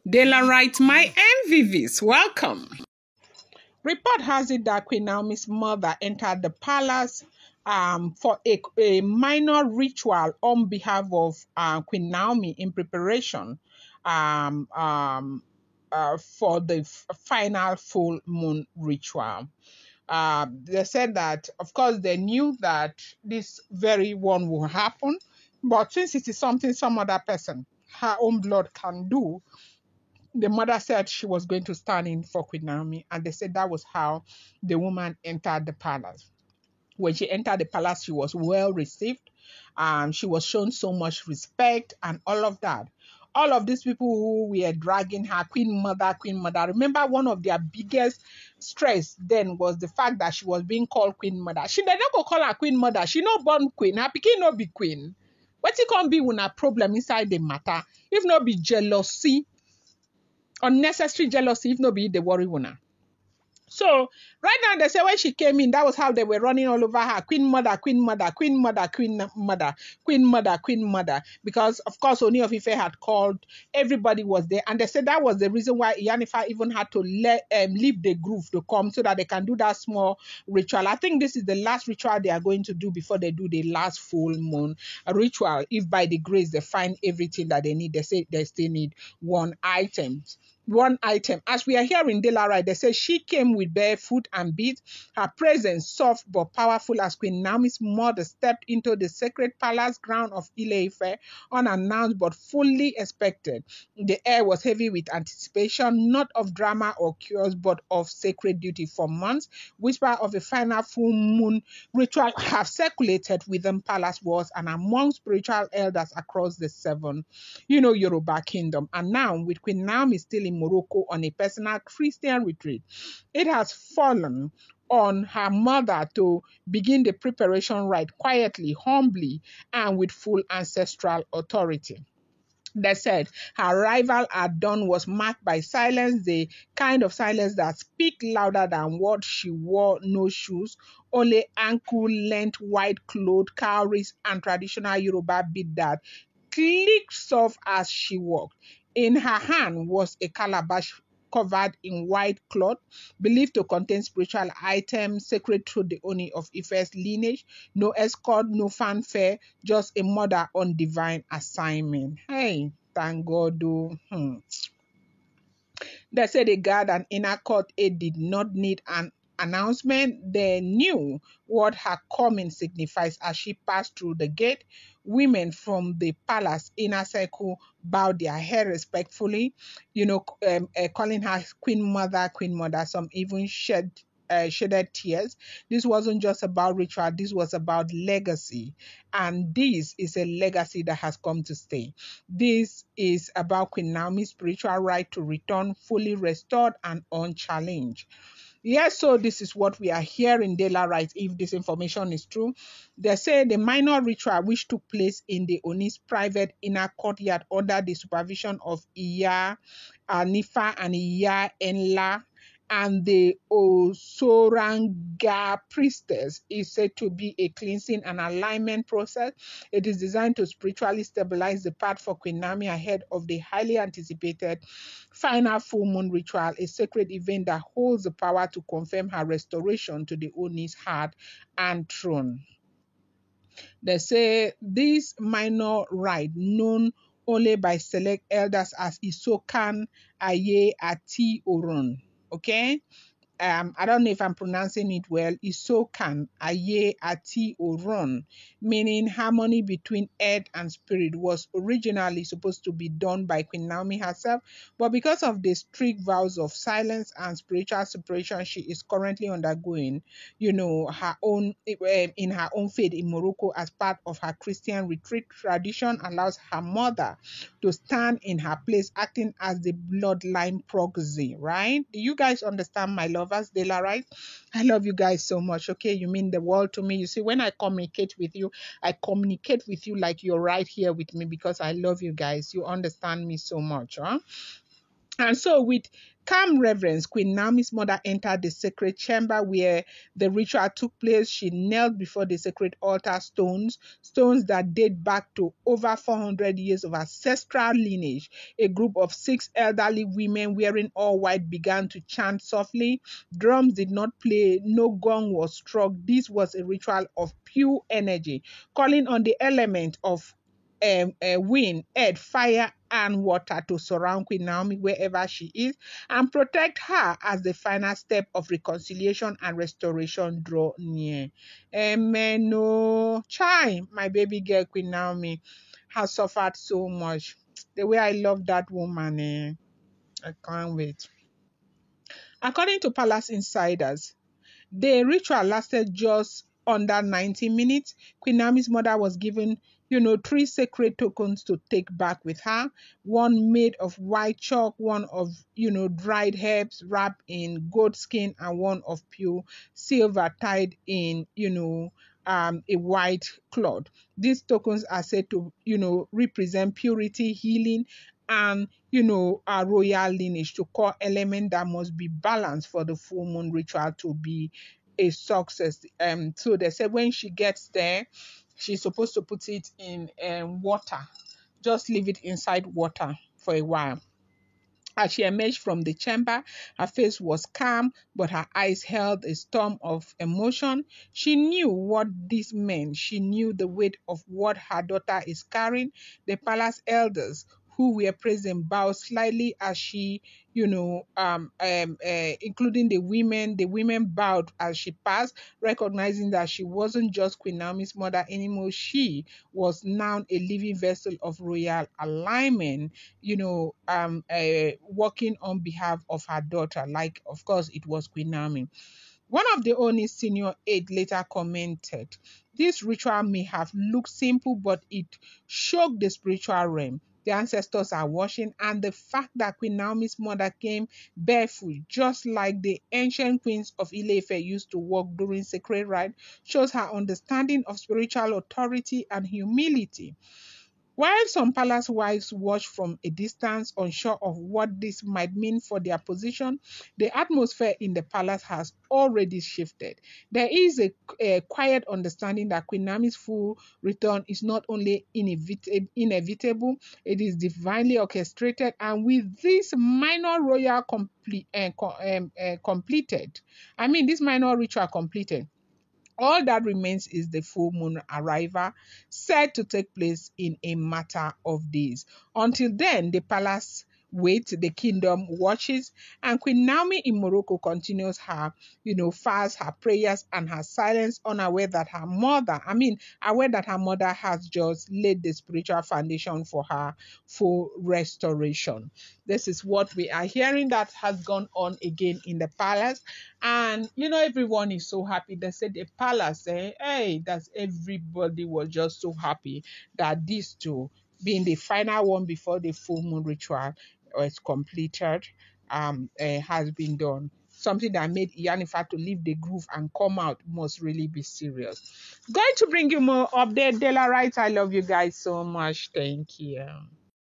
Daylight, my MVVs, welcome. Report has it that Queen Naomi's mother entered the palace for a minor ritual on behalf of Queen Naomi in preparation um, um, for the final full moon ritual. They said that, of course, they knew that this very one will happen, but since it is something some other person, her own blood can do, the mother said she was going to stand in for Queen Naomi, and they said that was how the woman entered the palace. When she entered the palace, she was well received. She was shown so much respect and all of that. All of these people who were dragging her, Queen Mother, Queen Mother. Remember, one of their biggest stress then was the fact that she was being called Queen Mother. She did not go call her Queen Mother. She not born queen. Her pikin no be queen. What it can be when a problem inside the matter? If not be jealousy, unnecessary jealousy, if not be the worry winner. So right now they say when she came in, that was how they were running all over her. Queen Mother, Queen Mother, Queen Mother, Queen Mother, Queen Mother, Queen Mother. Because of course Oni of Ife had called, everybody was there. And they said that was the reason why Iyanifa even had to leave the groove to come so that they can do that small ritual. I think this is the last ritual they are going to do before they do the last full moon ritual. If by the grace they find everything that they need, they say they still need one item. As we are here in Delarai, they say she came with bare foot and beads. Her presence soft but powerful as Queen Naomi's mother stepped into the sacred palace ground of Ile-Ife, unannounced but fully expected. The air was heavy with anticipation, not of drama or chaos, but of sacred duty. For months, whisper of a final full moon ritual have circulated within palace walls and among spiritual elders across the seven, Yoruba kingdom. And now, with Queen Naomi still in Morocco on a personal Christian retreat, it has fallen on her mother to begin the preparation rite quietly, humbly, and with full ancestral authority. They said her arrival at dawn was marked by silence, the kind of silence that speaks louder than words. She wore no shoes, only ankle-length white clothes, cowries, and traditional Yoruba bead that clicked soft as she walked. In her hand was a calabash covered in white cloth, believed to contain spiritual items sacred to the Oni of Ife's lineage. No escort, no fanfare, just a mother on divine assignment. Hey, thank God. They said the guard and inner court aide did not need an announcement. They knew what her coming signifies as she passed through the gate. Women from the palace inner circle bowed their head respectfully, calling her Queen Mother, Queen Mother. Some even shedded tears. This wasn't just about ritual, this was about legacy. And this is a legacy that has come to stay. This is about Queen Naomi's spiritual right to return fully restored and unchallenged. Yes, so this is what we are hearing daylight. If this information is true, they say the minor ritual which took place in the Oni's private inner courtyard under the supervision of Iya Nifa and Iya Enla and the Osoranga priestess is said to be a cleansing and alignment process. It is designed to spiritually stabilize the path for Queen Naomi ahead of the highly anticipated final full moon ritual, a sacred event that holds the power to confirm her restoration to the Oni's heart and throne. They say this minor rite, known only by select elders as Isokan Aye Ati Oron, okay? I don't know if I'm pronouncing it well, Isokan, Aye, Ati, Oron, meaning harmony between earth and spirit, was originally supposed to be done by Queen Naomi herself, but because of the strict vows of silence and spiritual separation she is currently undergoing, her own in her own faith in Morocco as part of her Christian retreat tradition allows her mother to stand in her place, acting as the bloodline proxy, right? Do you guys understand, my lovers? Dela, right? I love you guys so much, okay? You mean the world to me. You see, when I communicate with you, I communicate with you like you're right here with me because I love you guys. You understand me so much, huh? And so, with calm reverence, Queen Naomi's mother entered the sacred chamber where the ritual took place. She knelt before the sacred altar stones that date back to over 400 years of ancestral lineage. A group of 6 elderly women wearing all white began to chant softly. Drums did not play, no gong was struck. This was a ritual of pure energy, calling on the element of wind, earth, fire, and water to surround Queen Naomi wherever she is and protect her as the final step of reconciliation and restoration draw near. Amen. No, chai, my baby girl Queen Naomi has suffered so much. The way I love that woman, I can't wait. According to Palace Insiders, the ritual lasted just under 90 minutes. Queen Naomi's mother was given, 3 sacred tokens to take back with her. One made of white chalk, one of, dried herbs wrapped in goat skin, and one of pure silver tied in, a white cloth. These tokens are said to, represent purity, healing, and a royal lineage, to core element that must be balanced for the full moon ritual to be a success. So they said when she gets there, she's supposed to put it in water. Just leave it inside water for a while. As she emerged from the chamber, her face was calm, but her eyes held a storm of emotion. She knew what this meant. She knew the weight of what her daughter is carrying. The palace elders who were present bowed slightly as she, including the women bowed as she passed, recognizing that she wasn't just Queen Naomi's mother anymore. She was now a living vessel of royal alignment, working on behalf of her daughter. Like, of course, it was Queen Naomi. One of the only senior aide later commented, this ritual may have looked simple, but it shook the spiritual realm. The ancestors are watching, and the fact that Queen Naomi's mother came barefoot, just like the ancient queens of Ile-Ife used to walk during sacred rite, shows her understanding of spiritual authority and humility. While some palace wives watch from a distance, unsure of what this might mean for their position, the atmosphere in the palace has already shifted. There is a quiet understanding that Queen Naomi's full return is not only inevitable, it is divinely orchestrated, and with this minor royal completed, this minor ritual completed, all that remains is the full moon arrival, said to take place in a matter of days. Until then, the palace waits, the kingdom watches, and Queen Naomi in Morocco continues her, fast, her prayers, and her silence, unaware that aware that her mother has just laid the spiritual foundation for her full restoration. This is what we are hearing that has gone on again in the palace. And everyone is so happy. They said the palace, hey, that's everybody was just so happy that these two, being the final one before the full moon ritual was completed, has been done. Something that made Yanifa to leave the groove and come out must really be serious. Going to bring you more update. Dela Wright, I love you guys so much. Thank you.